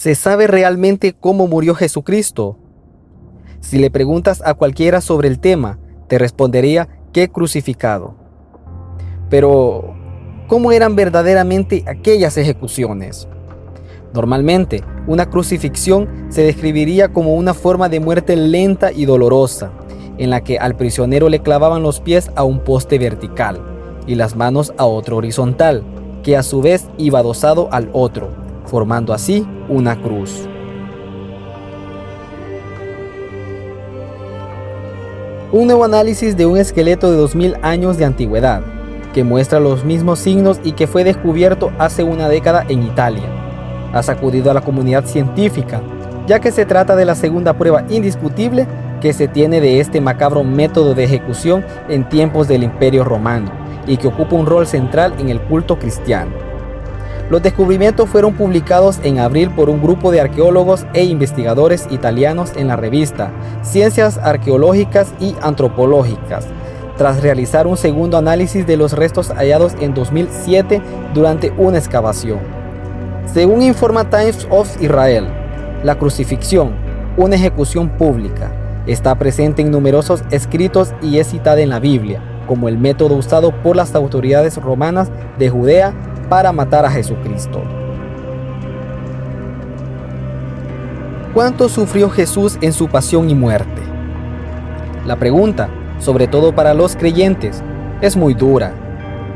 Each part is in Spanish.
¿Se sabe realmente cómo murió Jesucristo? Si le preguntas a cualquiera sobre el tema, te respondería que crucificado. Pero, ¿cómo eran verdaderamente aquellas ejecuciones? Normalmente, una crucifixión se describiría como una forma de muerte lenta y dolorosa, en la que al prisionero le clavaban los pies a un poste vertical y las manos a otro horizontal, que a su vez iba adosado al otro, formando así una cruz. Un nuevo análisis de un esqueleto de 2000 años de antigüedad, que muestra los mismos signos y que fue descubierto hace una década en Italia, ha sacudido a la comunidad científica, ya que se trata de la segunda prueba indiscutible que se tiene de este macabro método de ejecución en tiempos del Imperio Romano y que ocupa un rol central en el culto cristiano. Los descubrimientos fueron publicados en abril por un grupo de arqueólogos e investigadores italianos en la revista Ciencias Arqueológicas y Antropológicas, tras realizar un segundo análisis de los restos hallados en 2007 durante una excavación. Según informa Times of Israel, la crucifixión, una ejecución pública, está presente en numerosos escritos y es citada en la Biblia como el método usado por las autoridades romanas de Judea para matar a Jesucristo. ¿Cuánto sufrió Jesús en su pasión y muerte? La pregunta, sobre todo para los creyentes, es muy dura.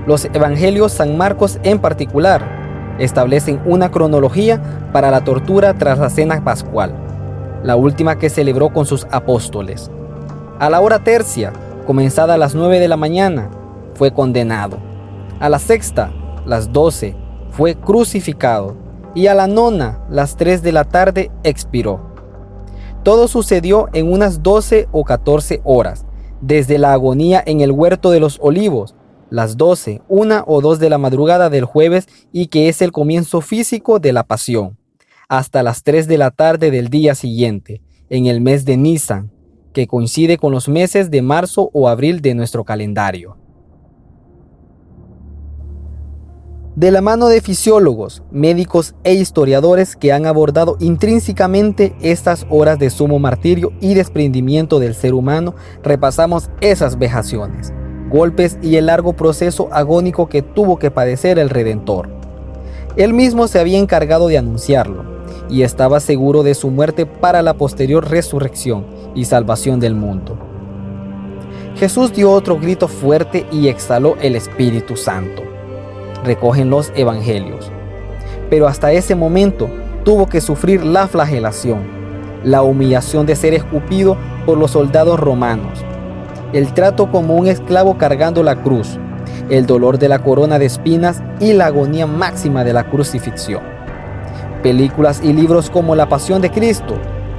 Los evangelios San Marcos en particular establecen una cronología para la tortura tras la cena pascual, la última que celebró con sus apóstoles. A la hora tercia, comenzada a las 9 de la mañana, fue condenado. A la sexta, las 12, fue crucificado. Y a la nona, las 3 de la tarde, expiró. Todo sucedió en unas 12 o 14 horas, desde la agonía en el huerto de los olivos, las 12, 1 o 2 de la madrugada del jueves, y que es el comienzo físico de la pasión, hasta las 3 de la tarde del día siguiente, en el mes de Nisan, que coincide con los meses de marzo o abril de nuestro calendario. De la mano de fisiólogos, médicos e historiadores que han abordado intrínsecamente estas horas de sumo martirio y desprendimiento del ser humano, repasamos esas vejaciones, golpes y el largo proceso agónico que tuvo que padecer el Redentor. Él mismo se había encargado de anunciarlo y estaba seguro de su muerte para la posterior resurrección y salvación del mundo. Jesús dio otro grito fuerte y exhaló el Espíritu Santo. Recogen los evangelios. Pero hasta ese momento tuvo que sufrir la flagelación, la humillación de ser escupido por los soldados romanos, el trato como un esclavo cargando la cruz, el dolor de la corona de espinas y la agonía máxima de la crucifixión. Películas y libros como La Pasión de Cristo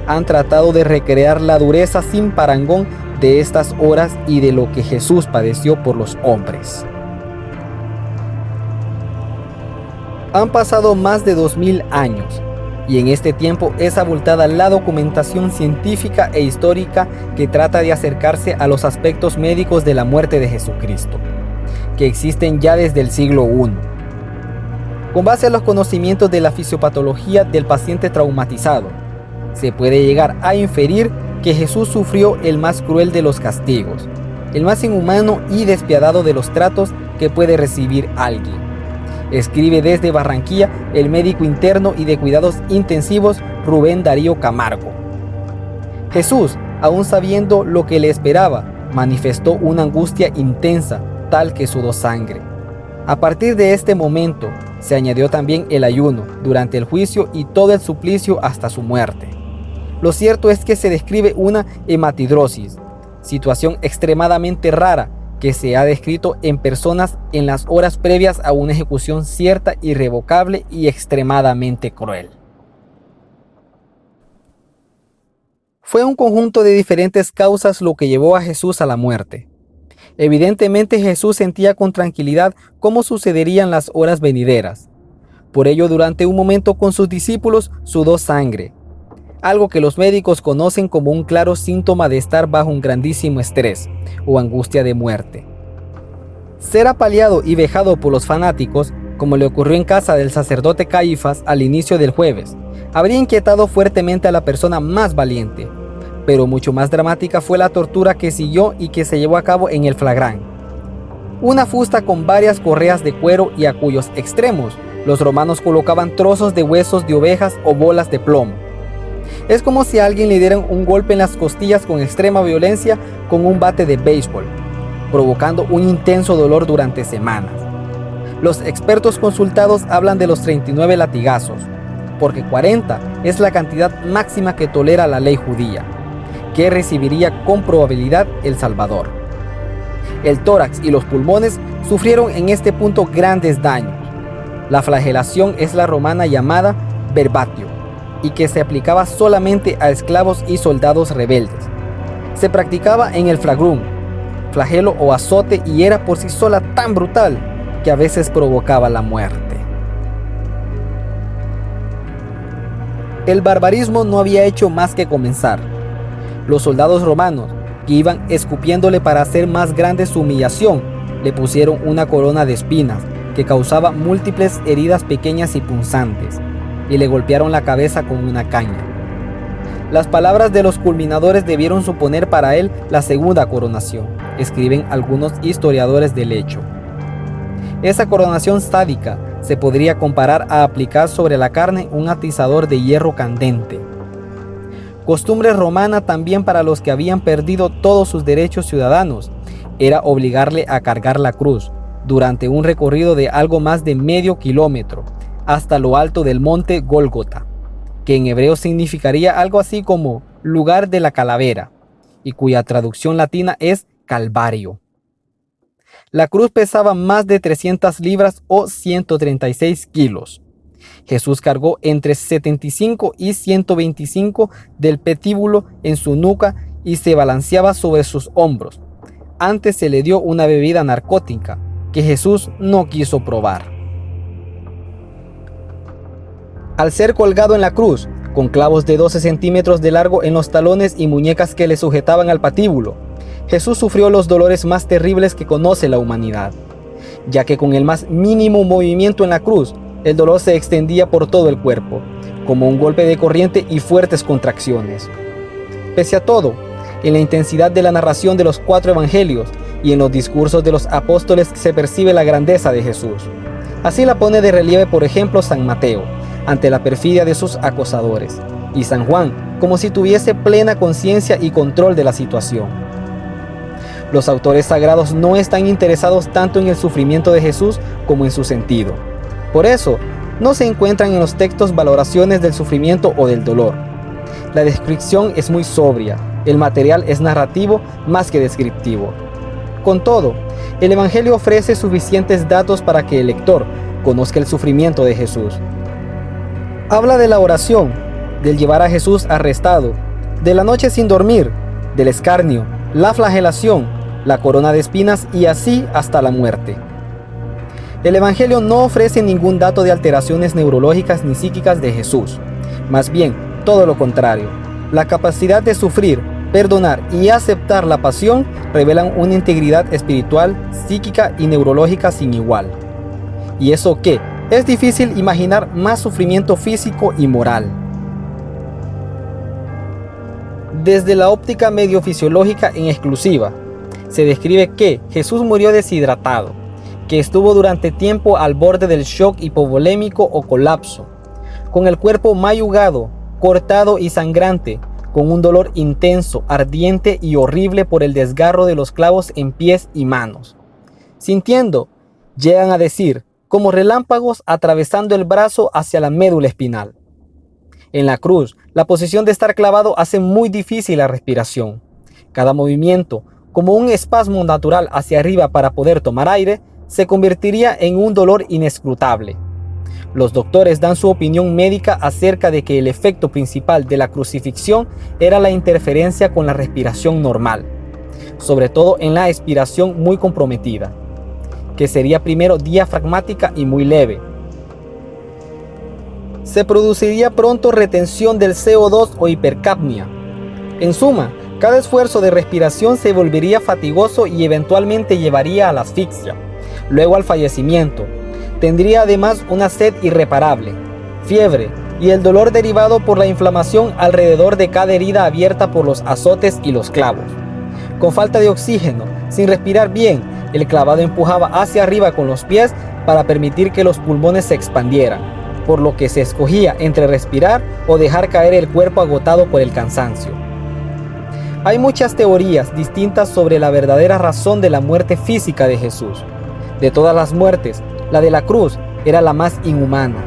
han tratado de recrear la dureza sin parangón de estas horas y de lo que Jesús padeció por los hombres. Han pasado más de 2000 años y en este tiempo es abultada la documentación científica e histórica que trata de acercarse a los aspectos médicos de la muerte de Jesucristo, que existen ya desde el siglo I. Con base a los conocimientos de la fisiopatología del paciente traumatizado, se puede llegar a inferir que Jesús sufrió el más cruel de los castigos, el más inhumano y despiadado de los tratos que puede recibir alguien. Escribe desde Barranquilla el médico interno y de cuidados intensivos Rubén Darío Camargo. Jesús, aún sabiendo lo que le esperaba, manifestó una angustia intensa, tal que sudó sangre. A partir de este momento, se añadió también el ayuno durante el juicio y todo el suplicio hasta su muerte. Lo cierto es que se describe una hematidrosis, situación extremadamente rara que se ha descrito en personas en las horas previas a una ejecución cierta, irrevocable y extremadamente cruel. Fue un conjunto de diferentes causas lo que llevó a Jesús a la muerte. Evidentemente Jesús sentía con tranquilidad cómo sucederían las horas venideras. Por ello, durante un momento con sus discípulos sudó sangre, algo que los médicos conocen como un claro síntoma de estar bajo un grandísimo estrés o angustia de muerte. Ser apaleado y vejado por los fanáticos, como le ocurrió en casa del sacerdote Caifás al inicio del jueves, habría inquietado fuertemente a la persona más valiente, pero mucho más dramática fue la tortura que siguió y que se llevó a cabo en el flagrán. Una fusta con varias correas de cuero y a cuyos extremos los romanos colocaban trozos de huesos de ovejas o bolas de plomo. Es como si a alguien le dieran un golpe en las costillas con extrema violencia con un bate de béisbol, provocando un intenso dolor durante semanas. Los expertos consultados hablan de los 39 latigazos, porque 40 es la cantidad máxima que tolera la ley judía, que recibiría con probabilidad el Salvador. El tórax y los pulmones sufrieron en este punto grandes daños. La flagelación es la romana llamada verbatio, y que se aplicaba solamente a esclavos y soldados rebeldes. Se practicaba en el flagrum, flagelo o azote, y era por sí sola tan brutal que a veces provocaba la muerte. El barbarismo no había hecho más que comenzar. Los soldados romanos, que iban escupiéndole para hacer más grande su humillación, le pusieron una corona de espinas que causaba múltiples heridas pequeñas y punzantes, y le golpearon la cabeza con una caña. Las palabras de los culminadores debieron suponer para él la segunda coronación, escriben algunos historiadores del hecho. Esa coronación sádica se podría comparar a aplicar sobre la carne un atizador de hierro candente. Costumbre romana también para los que habían perdido todos sus derechos ciudadanos era obligarle a cargar la cruz durante un recorrido de algo más de medio kilómetro hasta lo alto del monte Gólgota, que en hebreo significaría algo así como lugar de la calavera, y cuya traducción latina es Calvario. La cruz pesaba más de 300 libras o 136 kilos. Jesús cargó entre 75 y 125 del petíbulo en su nuca y se balanceaba sobre sus hombros. Antes se le dio una bebida narcótica que Jesús no quiso probar. Al ser colgado en la cruz, con clavos de 12 centímetros de largo en los talones y muñecas que le sujetaban al patíbulo, Jesús sufrió los dolores más terribles que conoce la humanidad, ya que con el más mínimo movimiento en la cruz, el dolor se extendía por todo el cuerpo, como un golpe de corriente y fuertes contracciones. Pese a todo, en la intensidad de la narración de los 4 evangelios y en los discursos de los apóstoles se percibe la grandeza de Jesús. Así la pone de relieve, por ejemplo, San Mateo, ante la perfidia de sus acosadores, y San Juan, como si tuviese plena conciencia y control de la situación. Los autores sagrados no están interesados tanto en el sufrimiento de Jesús como en su sentido. Por eso, no se encuentran en los textos valoraciones del sufrimiento o del dolor. La descripción es muy sobria, el material es narrativo más que descriptivo. Con todo, el Evangelio ofrece suficientes datos para que el lector conozca el sufrimiento de Jesús. Habla de la oración, del llevar a Jesús arrestado, de la noche sin dormir, del escarnio, la flagelación, la corona de espinas y así hasta la muerte. El Evangelio no ofrece ningún dato de alteraciones neurológicas ni psíquicas de Jesús. Más bien, todo lo contrario. La capacidad de sufrir, perdonar y aceptar la pasión revelan una integridad espiritual, psíquica y neurológica sin igual. ¿Y eso qué? Es difícil imaginar más sufrimiento físico y moral. Desde la óptica medio-fisiológica en exclusiva, se describe que Jesús murió deshidratado, que estuvo durante tiempo al borde del shock hipovolémico o colapso, con el cuerpo mayugado, cortado y sangrante, con un dolor intenso, ardiente y horrible por el desgarro de los clavos en pies y manos. Sintiendo, llegan a decir, como relámpagos atravesando el brazo hacia la médula espinal. En la cruz, la posición de estar clavado hace muy difícil la respiración. Cada movimiento, como un espasmo natural hacia arriba para poder tomar aire, se convertiría en un dolor inescrutable. Los doctores dan su opinión médica acerca de que el efecto principal de la crucifixión era la interferencia con la respiración normal, sobre todo en la expiración muy comprometida, que sería primero diafragmática y muy leve. Se produciría pronto retención del CO2 o hipercapnia. En suma, cada esfuerzo de respiración se volvería fatigoso y eventualmente llevaría a la asfixia, luego al fallecimiento. Tendría además una sed irreparable, fiebre, y el dolor derivado por la inflamación alrededor de cada herida abierta por los azotes y los clavos. Con falta de oxígeno, sin respirar bien, el clavado empujaba hacia arriba con los pies para permitir que los pulmones se expandieran, por lo que se escogía entre respirar o dejar caer el cuerpo agotado por el cansancio. Hay muchas teorías distintas sobre la verdadera razón de la muerte física de Jesús. De todas las muertes, la de la cruz era la más inhumana,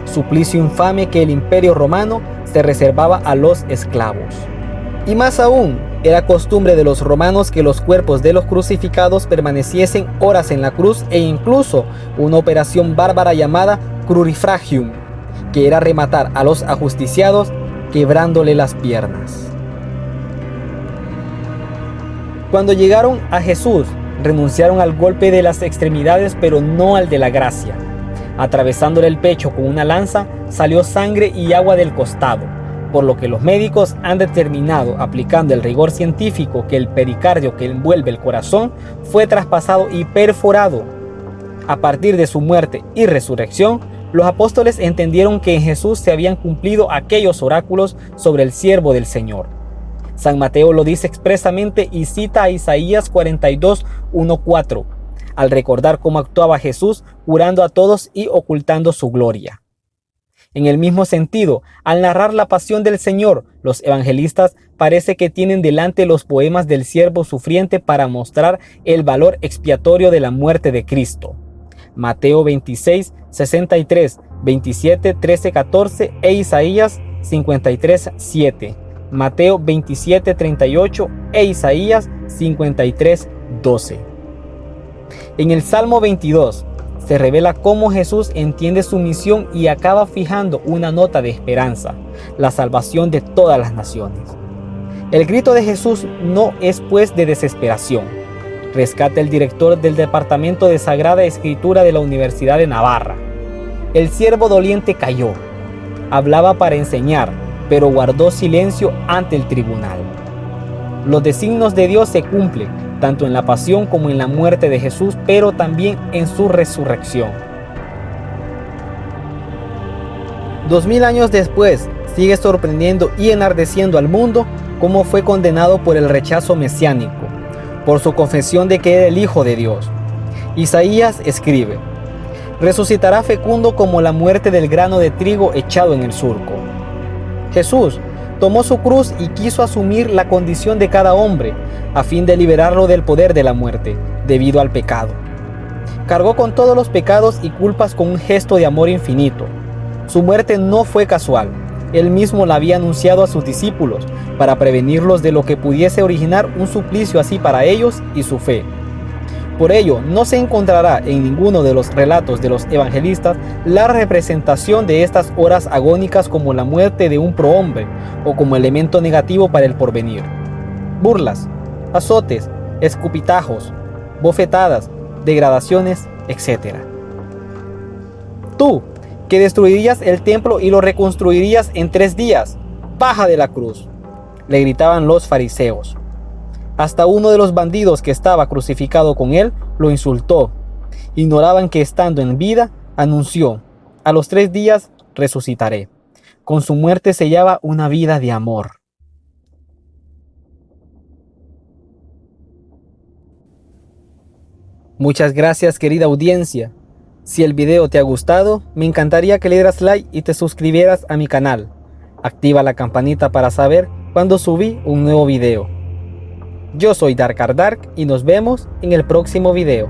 suplicio infame que el Imperio Romano se reservaba a los esclavos. Y más aún, era costumbre de los romanos que los cuerpos de los crucificados permaneciesen horas en la cruz e incluso una operación bárbara llamada crurifragium, que era rematar a los ajusticiados quebrándole las piernas. Cuando llegaron a Jesús, renunciaron al golpe de las extremidades, pero no al de la gracia. Atravesándole el pecho con una lanza, salió sangre y agua del costado, por lo que los médicos han determinado, aplicando el rigor científico, que el pericardio que envuelve el corazón fue traspasado y perforado. A partir de su muerte y resurrección, los apóstoles entendieron que en Jesús se habían cumplido aquellos oráculos sobre el siervo del Señor. San Mateo lo dice expresamente y cita a Isaías 42:1-4, al recordar cómo actuaba Jesús curando a todos y ocultando su gloria. En el mismo sentido, al narrar la pasión del Señor, los evangelistas parece que tienen delante los poemas del siervo sufriente para mostrar el valor expiatorio de la muerte de Cristo. Mateo 26:63, 27:13-14 e Isaías 53:7. Mateo 27:38 e Isaías 53:12. En el Salmo 22 se revela cómo Jesús entiende su misión y acaba fijando una nota de esperanza, la salvación de todas las naciones. El grito de Jesús no es pues de desesperación. Rescata el director del Departamento de Sagrada Escritura de la Universidad de Navarra. El siervo doliente cayó. Hablaba para enseñar, pero guardó silencio ante el tribunal. Los designios de Dios se cumplen, tanto en la pasión como en la muerte de Jesús, pero también en su resurrección. 2000 años después, sigue sorprendiendo y enardeciendo al mundo cómo fue condenado por el rechazo mesiánico, por su confesión de que era el Hijo de Dios. Isaías escribe: resucitará fecundo como la muerte del grano de trigo echado en el surco. Jesús tomó su cruz y quiso asumir la condición de cada hombre, a fin de liberarlo del poder de la muerte, debido al pecado. Cargó con todos los pecados y culpas con un gesto de amor infinito. Su muerte no fue casual. Él mismo la había anunciado a sus discípulos, para prevenirlos de lo que pudiese originar un suplicio así para ellos y su fe. Por ello, no se encontrará en ninguno de los relatos de los evangelistas la representación de estas horas agónicas como la muerte de un prohombre o como elemento negativo para el porvenir. Burlas, azotes, escupitajos, bofetadas, degradaciones, etc. Tú, que destruirías el templo y lo reconstruirías en 3 días, baja de la cruz, le gritaban los fariseos. Hasta uno de los bandidos que estaba crucificado con él lo insultó. Ignoraban que estando en vida, anunció: a los 3 días resucitaré. Con su muerte sellaba una vida de amor. Muchas gracias, querida audiencia. Si el video te ha gustado, me encantaría que le dieras like y te suscribieras a mi canal. Activa la campanita para saber cuando subí un nuevo video. Yo soy Dark Art Dark y nos vemos en el próximo video.